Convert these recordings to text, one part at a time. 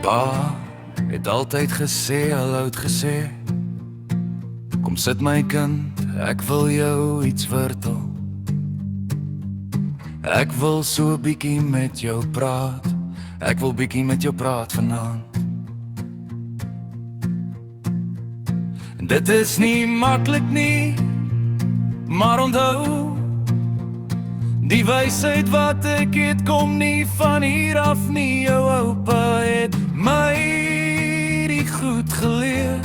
Pa het altyd gesê, al oud gesê, kom sit my kind, ek wil jou iets vertel. Ek wil so bietjie met jou praat, ek wil bietjie met jou praat vanaand. En dit is nie maklik nie, maar onthou, die wysheid wat ek het kom nie van hier af nie. Jou oupa het my die goed geleer,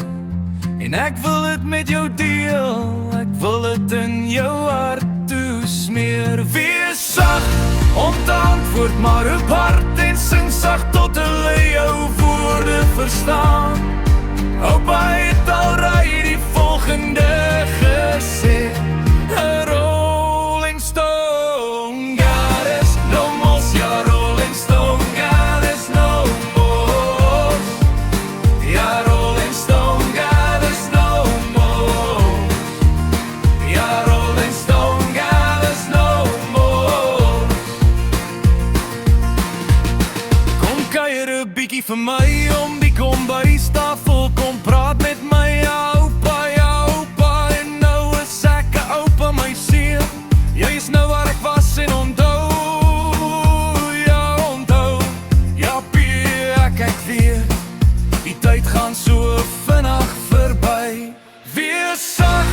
en ek wil het met jou deel, ek wil het in jou hart toesmeer. Wees sag om te antwoord, maar op hart en sing sag tot hulle jou woorde verstaan. Oupa het alraai die volgende gesê, a rolling stone, God is no more. Ja, rolling stone, God is no more. Ja, rolling stone, God is no more. Ja, rolling stone, God is no more. Kom kuier 'n bietjie vir my om die kombuistafel, kom praat met my, ja oupa, en nou is ek 'n oupa, my seun. Jy is nou waar ek was en onthou, ja pie, ek kyk weer, die tyd gaan so vinnig verby. Wees sag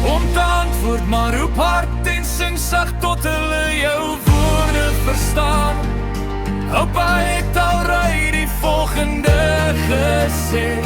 om te antwoord, maar roep hard en sing sag tot hulle jou woorde verstaan. Oupa het alraai die volgende gesê,